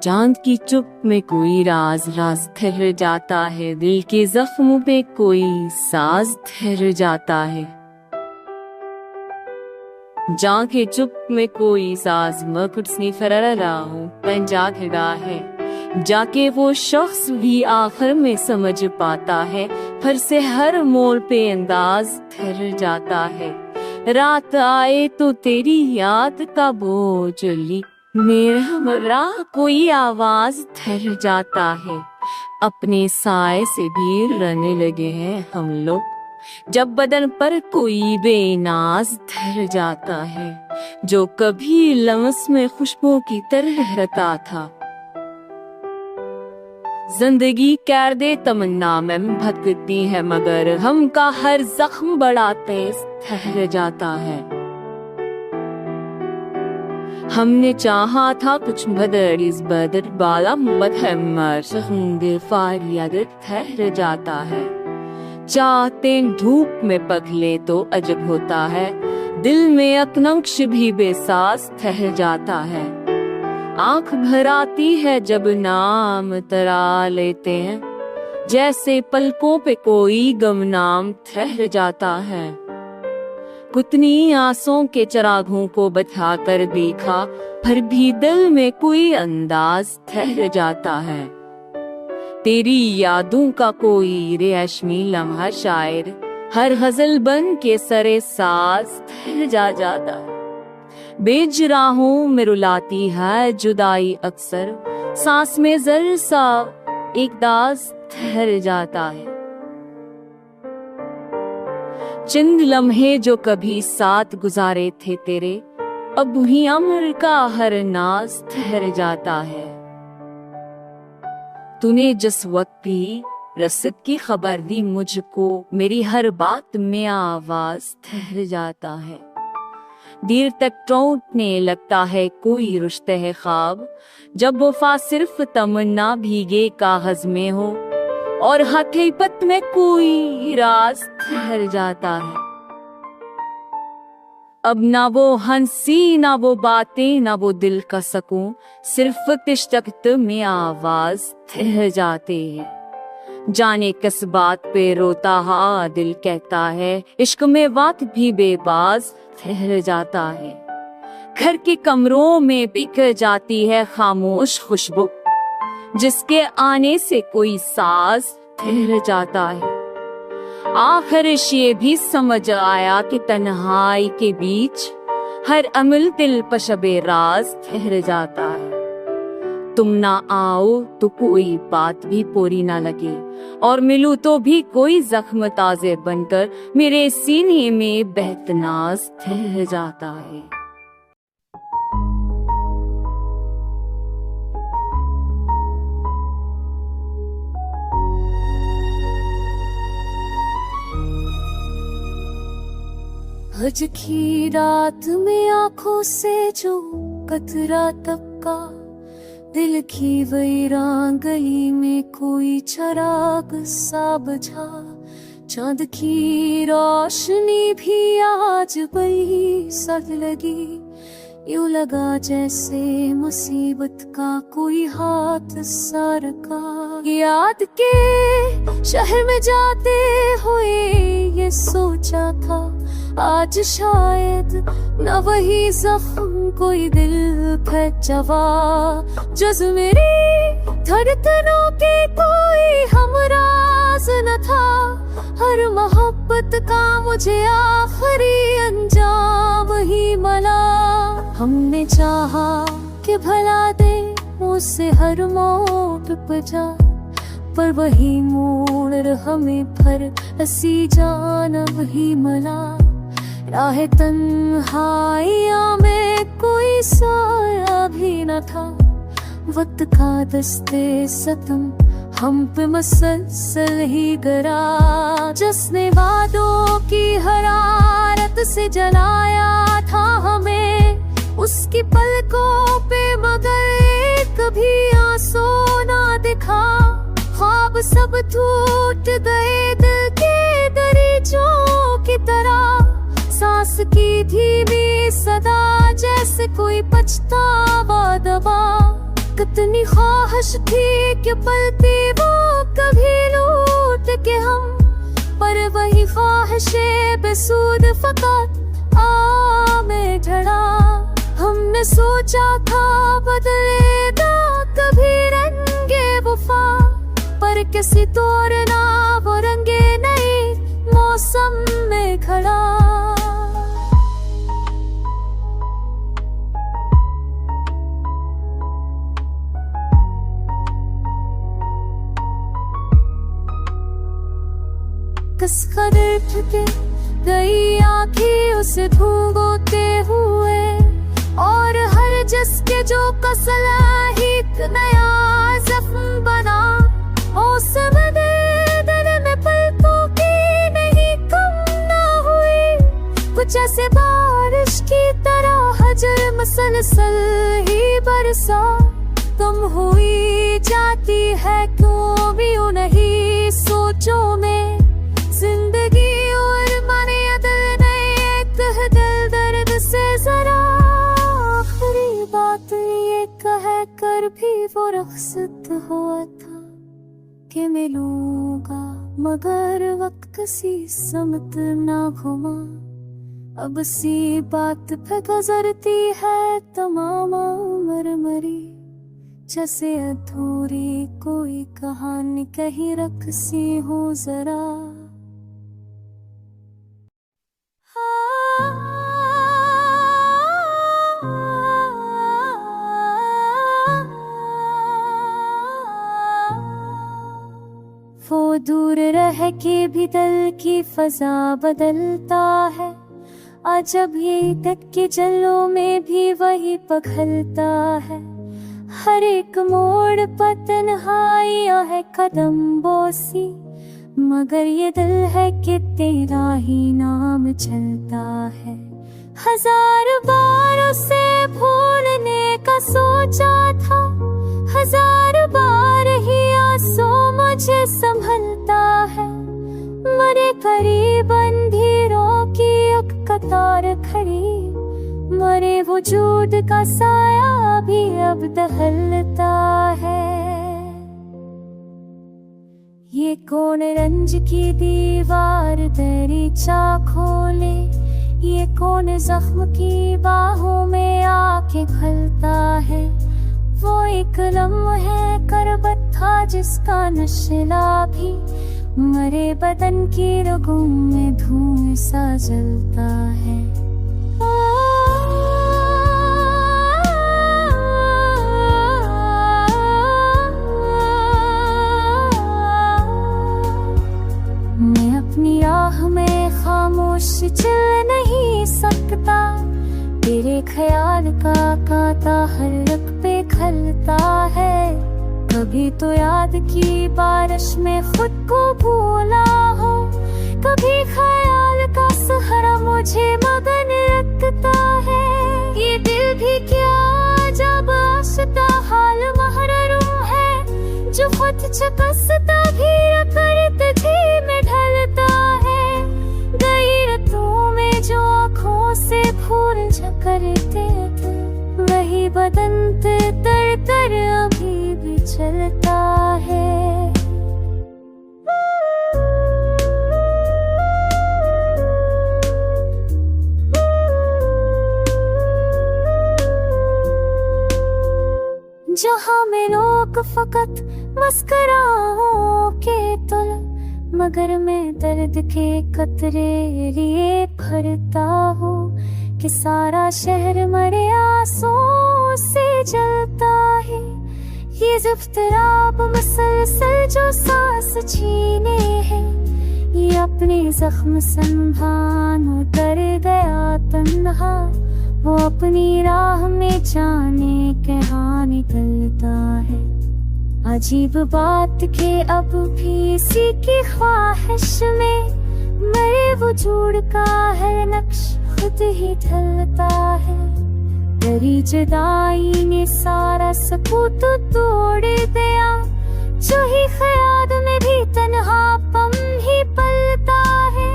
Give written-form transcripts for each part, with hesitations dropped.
चांद की चुप में कोई राज राज ठहर जाता है, दिल के जख्म पे कोई साज ठहर जाता है। जाके चुप में कोई साज मैं कुछ नहीं कर रहा हूँ, मैं जाग रहा है। जाके वो शख्स भी आखिर में समझ पाता है, फिर से हर मोड़ पे अंदाज ठहर जाता है। रात आए तो तेरी याद का बोझ ली मेरा हमरा कोई आवाज ठहर जाता है। अपने साए से भी रहने लगे हैं हम लोग, जब बदन पर कोई बेनाज ठहर जाता है, जो कभी लम्स में खुशबू की तरह रहता था। जिंदगी कैर दे तमन्ना में भटकती है, मगर हम का हर जख्म बड़ा तेज ठहर जाता है। हमने चाहा था कुछ बदर, इस बदर बाला ठहर जाता है। चाहते धूप में पगले तो अजब होता है, दिल में अकनक्श भी बेसास ठहर जाता है। आंख भर आती है जब नाम तरा लेते हैं, जैसे पलकों पे कोई गमनाम ठहर जाता है। कितनी आसों के चिरागों को बता कर देखा, फिर भी दिल में कोई अंदाज ठहर जाता है। तेरी यादों का कोई रेशमी लम्हा शायर हर गजल बन के सरे साज ठहर जाता है। बेजराहों में रुलाती है जुदाई अक्सर, सांस में जर सा एक दास ठहर जाता है। चंद लम्हे जो कभी साथ गुजारे थे तेरे, अब ही अमर का हर नाज ठहर जाता है। तूने जिस वक्त भी रसद की खबर दी मुझको, मेरी हर बात में आवाज ठहर जाता है। देर तक टूटने लगता है कोई रुश्ते है ख्वाब, जब वफा सिर्फ तमन्ना भीगे कागज में हो, और हकीकत में कोई राज ठहर जाता है। अब ना वो हंसी, ना वो बातें, ना वो दिल का सकून, सिर्फ तिश्तकत में आवाज ठहर जाते हैं। जाने किस बात पे रोता हा दिल कहता है, इश्क में वक्त भी बेबाज ठहर जाता है। घर के कमरों में बिखर जाती है खामोश खुशबू, जिसके आने से कोई साज ठहर जाता है। आखिर ये भी समझ आया कि तन्हाई के बीच हर अमल दिल पर शबे राज ठहर जाता है। तुम ना आओ तो कोई बात भी पूरी ना लगे, और मिलूं तो भी कोई जख्म ताजे बनकर मेरे सीने में बेहतनाज ठहर जाता है। हज की रात में आंखों से जो कतरा तबका, दिल की वीरान गली में कोई चराग सा बुझा। चांद की रोशनी भी आज बड़ी सख्त लगी, यूं लगा जैसे मुसीबत का कोई हाथ सा रखा। याद के शहर में जाते हुए ये सोचा था, आज शायद न वही जख्म कोई दिल पर जवा। जज मेरी धड़कनों के कोई हमराज न था, हर मोहब्बत का मुझे आखिरी अंजाम ही मिला। हमने चाहा कि भला दे मुझसे हर मोड़ पे जा, पर वही मोड़ हमें फिर हसी जानब ही मिला। राह तन्हाइया में कोई साया भी न था, वक्त का दस्ते सतम हम पे मसलसल ही गरा। जिसने वादों की हरारत से जलाया था हमें, उसकी पलकों पे मगर कभी आंसू ना दिखा। ख्वाब सब टूट गए दिल के दरीचों की तरह, सांस की धीमी सदा जैसे कोई पछतावा दबा। कितनी ख्वाहिश थी कि पलती वो कभी लूट के हम, पर वही ख्वाहिशें बेसूद फकत आ में ढड़ा। हमने सोचा था बदलेगा कभी रंगे वफा, पर किसी तोड़ना वो रंगे नए मौसम में खड़ा। किस कदर थके गई आँखें उसे ढूंढते हुए, और हर जिसके जो कसला ही एक नया जख्म बना। मौसम दिल में पलकों की नहीं कम ना हुई, कुछ ऐसे बारिश की तरह हजर मसलसल ही बरसा। कम हुई जाती है क्यों भी नहीं सोचों में जिंदगी, और माने दिल नए कह दिल दर्द से जरा। आखिरी बात ये कह कर भी वो रुखसत हुआ था कि मिलूंगा, मगर वक्त किसी समत ना घुमा। अब सी बात पे गुजरती है तमाम उम्र मरी, जैसे अधूरी कोई कहानी कहीं रख सी हूँ जरा। वो दूर रह के भी दिल की फजा बदलता है, आज जब ये तक के जलों में भी वही पखलता है। हर एक मोड़ पर तन्हाइयां है कदम बोसी, मगर ये दिल है कि तेरा ही नाम चलता है। हजार बार उसे भूलने का सोचा था, हजार बार ही आंसू मुझे संभलता है। मरे करीब अंधेरों की एक कतार खड़ी, मरे वजूद का साया भी अब दहलता है। ये कौन रंज की दीवार दरीचा खोले, ये कौन जख्म की बाहों में आके खलता है। वो एक लम्हे करबत था जिसका नशला भी मरे बदन की रगों में धुएं सा जलता है। मैं अपनी आह में खामोश चल नहीं सकता, तेरे ख्याल का कांटा हर रग पे खलता है। कभी तो याद की बारिश में खुद को भूला हो, कभी ख्याल का सहारा मुझे मगन रखता है। ये दिल भी क्या जब आसता हाल महरूम है, जो खुद चकसता भी करते थी में ढलता है। गई रतों में जो आँखों से फूल झकरते थे, वही बदन तर तर अभी भी चलता है। जहाँ में लोग फकत मस्कराओं के तुल, मगर मैं दर्द के कतरे लिए भरता हूँ कि सारा शहर मरे आंसुओं से जलता है। ये ज़िफ्तिराब मुसलसल जो सांस छीने हैं, ये अपने जख्म संभान उतर गया तन्हा। वो अपनी राह में जाने कहाँ निकलता है। अजीब बात के अब भी इसी की ख्वाहिश में मेरे वजूद का है नक्श खुद ही ढलता है। तेरी जुदाई ने सारा सकूत तोड़ दिया, जो ही ख्याल में भी तन्हापन ही पलता है।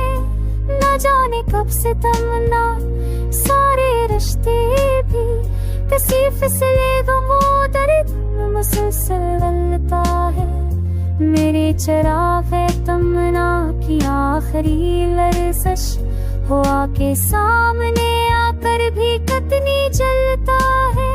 न जाने कब से तमन्ना सारे रिश्ते भी किसी फिसले गमो दर्द मुसलसल गलता है। मेरे चराग़े तमन्ना की आखिरी लर्ज़श हो आके सामने आकर भी कितनी जलता है।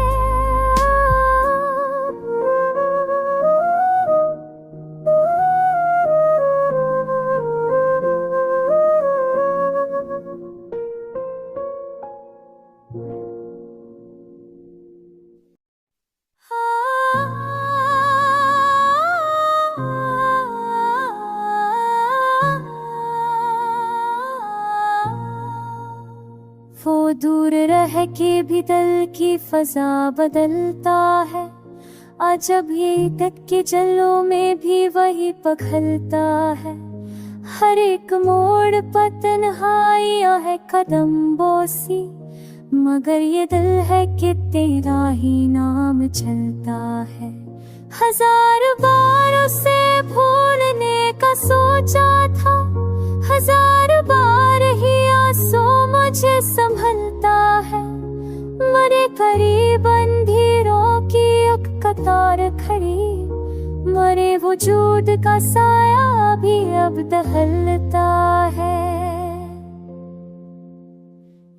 वो दूर रह के भी दिल की फजा बदलता है। अजब ये तक के जलों में भी वही पखलता है। हर एक मोड़ पर तन्हाइयां है कदम बोसी, मगर ये दिल है कि तेरा ही नाम चलता है। हजार बार उसे भूलने का सोचा था, हजार बार ही आंसू मुझे संभलता है। मरे करीब अंधेरों की एक कतार खड़ी, मरे वजूद का साया भी अब दहलता है।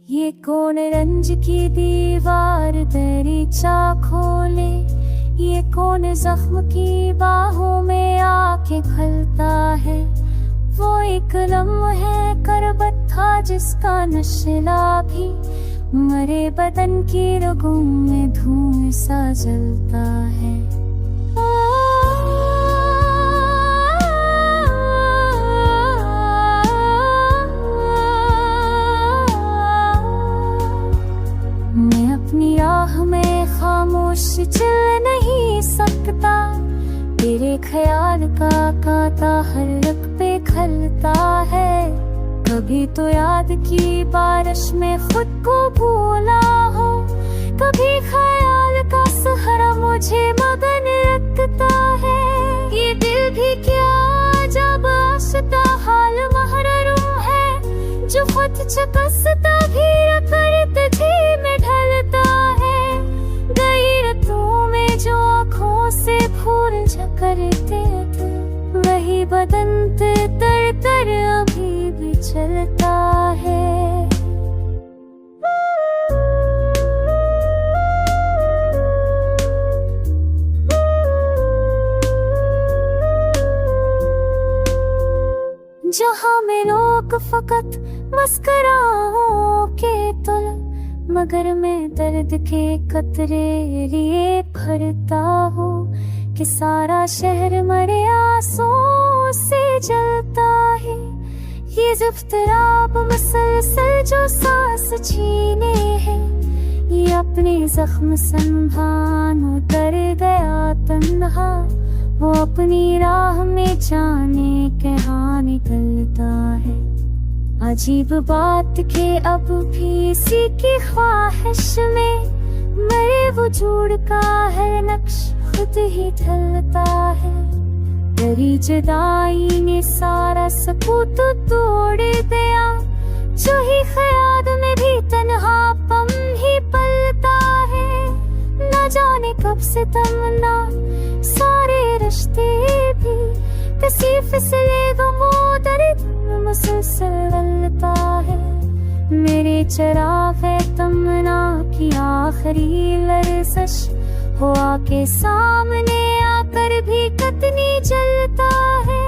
ये कौन रंज की दीवार दरीचा खोले, ये कौन जख्म की बाहों में आके खलता है। वो एक लम्हे करबत था जिसका नशला भी मरे बदन की रगों में धुएं सा जलता है। मैं अपनी राह में खामोश चल नहीं सकता, तेरे ख्याल का कांटा हर रग पे खलता है। कभी तो याद की बारिश में खुद को भूला हो, कभी ख्याल का सहारा मुझे मगन रखता है। ये दिल भी क्या जब आशता हाल महरूम है, जो खुद चकसता भी करत जी में ढलता है। गई रतों में जो आँखों से फूल झकरते थे, वही बदन तर तर अभी भी चलता है। जहाँ में लोग फकत मस्कराओं के तुल, मगर मैं दर्द के कतरे लिए भरता हूँ कि सारा शहर मरे आंसुओं से जलता है। ये ज़िफ्तिराब मुसलसल जो सांस छीने हैं, ये अपने जख्म संभान उतर गया तन्हा। वो अपनी राह में जाने कहाँ निकलता है। अजीब बात के अब भी इसी की ख्वाहिश में मेरे वजूद का है नक्श खुद ही ढलता है। तेरी जुदाई ने सारा सकूत तोड़ दिया, जो ही ख्याल में भी तन्हा पम ही पलता है। न जाने कब से तमन्ना सारे रिश्ते भी किसी फिसले दर्द मुसलसल गलता है। मेरे चराग़े तमन्ना की आखिरी लर्ज़श हो आके सामने आकर भी कितनी जलता है।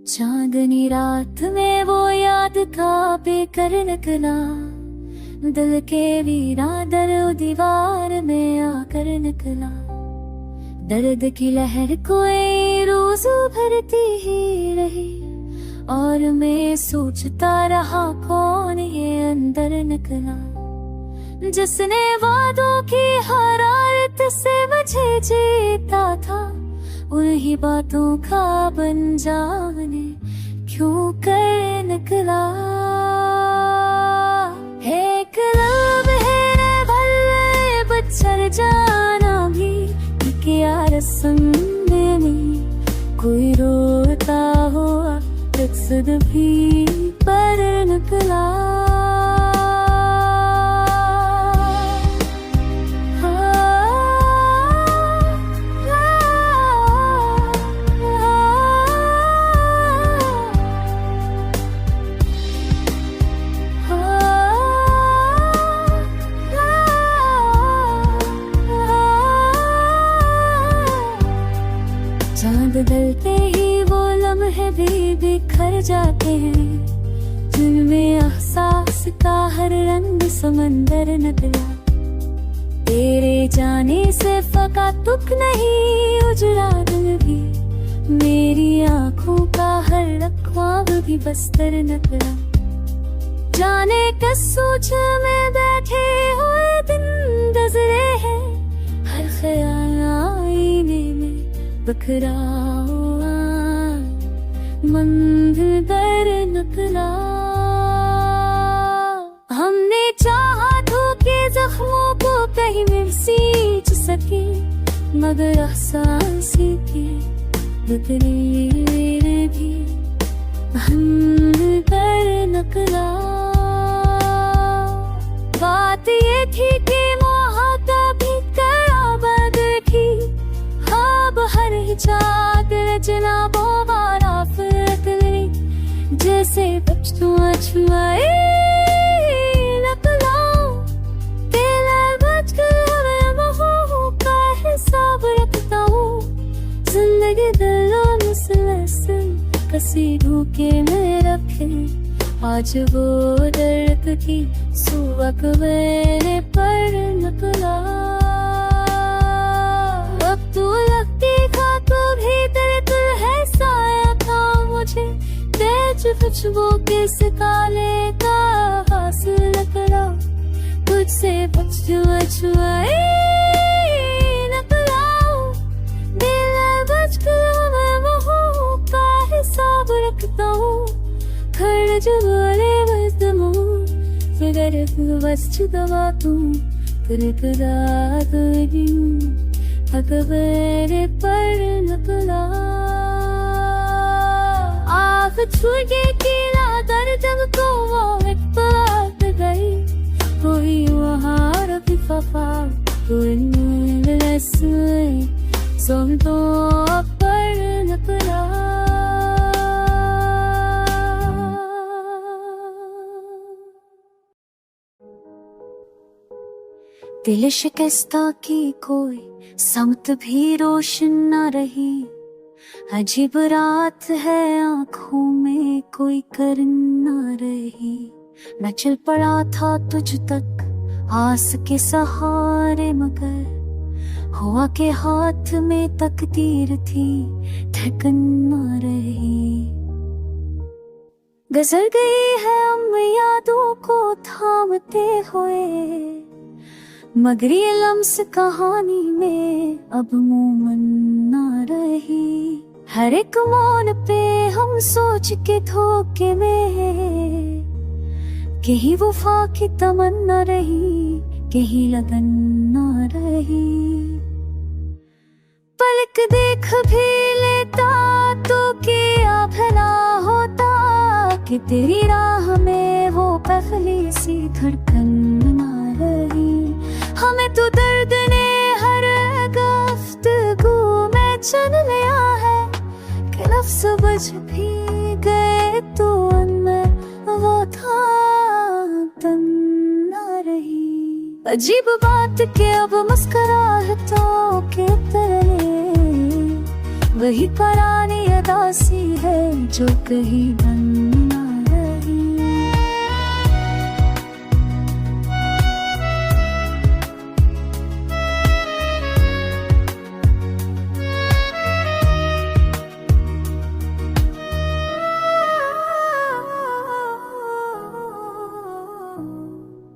चांदनी रात में वो याद का बेकर निकला, दिल के वीरा दर दीवार में आकर निकला। दर्द की लहर कोई रोज भरती ही रही, और मैं सोचता रहा कौन ये अंदर निकला। जिसने वादों की हरारत से मुझे जीता था, उन्हीं बातों का बन जाने क्यों कर निकला। है कलब है भले बचर जाना भी, क्या रस्म में कोई रोता हुआ मकसद भी पर निकला। चांद ढलते ही वो लम्हे भी बिखर जाते हैं, जिनमें एहसास का हर रंग समंदर निकला। तेरे जाने से फका तुक नहीं उजड़ा दिल भी, मेरी आँखों का हर ख्वाब भी बस्तर निकला। जाने किस सोच में बैठे हुए दिन गुजरे हैं, हर ख्याल आईने में बखरा हुआ मंजर निकला। हमने चाहा धोखे जख्मों को कहीं में सींच सके, मगर एहसास के बदले भी मंजर निकला। बात ये थी कि मुहाता भी कराबद थी, अब हर हिजात जनाबो बारा फिरकली, जैसे बचुआ छुआए नकलाओ। तेला बच कर महू का हिसाब रखता हूँ, जिंदगी दिलों मुसलसल कसी धोखे में रखे। आज वो दर्द की सुबह मेरे पर निकला। अब तू लगती था तो भी तेरे दिल है साया था मुझे, तेज खुशबू के सितारे का हासिल करा। तुझसे बचुआ छुआए नकलाओ, दिल बचकर मैं महू का हिसाब रखता हूँ। खड़ जुबारे बदमू फिगर बस दवा तू तेरे कदा दूँ अकबरे पर निकला। आँख छुए किला दर्द को वो एक बात गई, कोई वहाँ रखी फफा कोई लसई सुनतो पर निकला। दिल शिकस्ता की कोई समत भी रोशन न रही, अजीब रात है आँखों में कोई करन न रही। मैं चल पड़ा था तुझ तक आस के सहारे, मगर हुआ के हाथ में तकदीर थी थकन न रही। गुजर गई है हम यादों को थामते हुए, मगर ये लम्स कहानी में अब मोमन ना रही। हर एक मौन पे हम सोच के धोखे में, कहीं वफा की तमन्ना रही कहीं लगन ना रही। पलक देख भी लेता तो क्या भला होता, कि तेरी राह में वो पहली सी धड़कन ना रही। हमें तो दर्द ने हर गुफ्तगू में चुन लिया है, कि लफ्ज़ बज भी गए तो उनमें वो था तन ना रही। अजीब बात के अब मुस्कुराहटों के तरह वही पुरानी अदासी है जो कहीं बन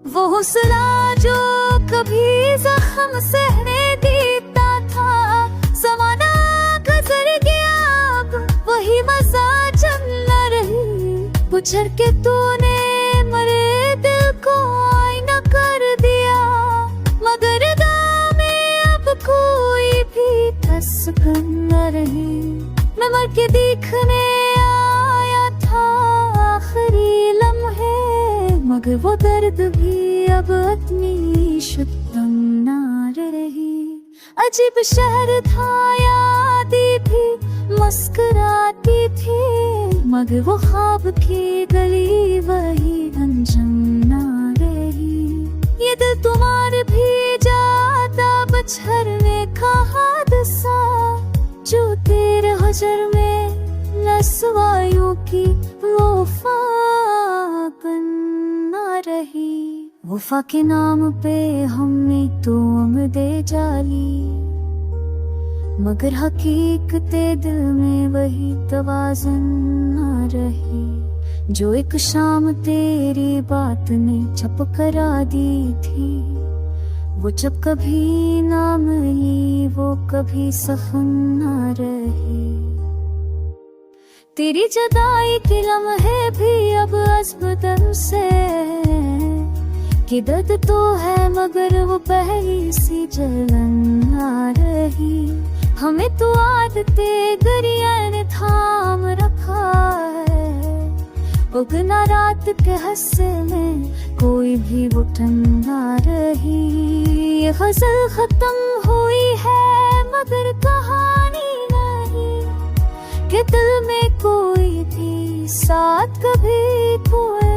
वो हौसला जो कभी जख्म सहने देता था, ज़माना गुजर गया अब वही मजा चल न रही। गुजर के तूने मरे दिल को आईना कर दिया, मगर गाँव में अब कोई भी धड़कन न रही। मैं मर के देखने आया था आखिरी लम्हे, मगर वो दर्द भी अब इतनी शुद्ध न रही। अजीब शहर था, यादें भी मुस्कुराती थी, मगर वो ख्वाब की गली वही अंजम न रही। ये दिल तुम्हारे भी जाता बछड़ने का हादसा, जो तेरे हजर में रसवाइयों की वफा न रही। वफा के नाम पे हमने तो उम्मीदें जाली, मगर हकीकते दिल में वही तवाज़ुन न रही। जो एक शाम तेरी बात ने छप करा दी थी, वो जब कभी ना मिली वो कभी सफन न रही। तेरी जुदाई के लम्हे भी अब अस्पताल से, कि दर्द तो है मगर वो पहली सी जलन न रही। हमें तो आदतें गरिया ने थाम रखा है, उगना रात के हस्से में कोई भी वो ठंडा रही। ये गजल खत्म हुई है मगर कहानी नहीं, कि दिल में कोई भी साथ कभी कोई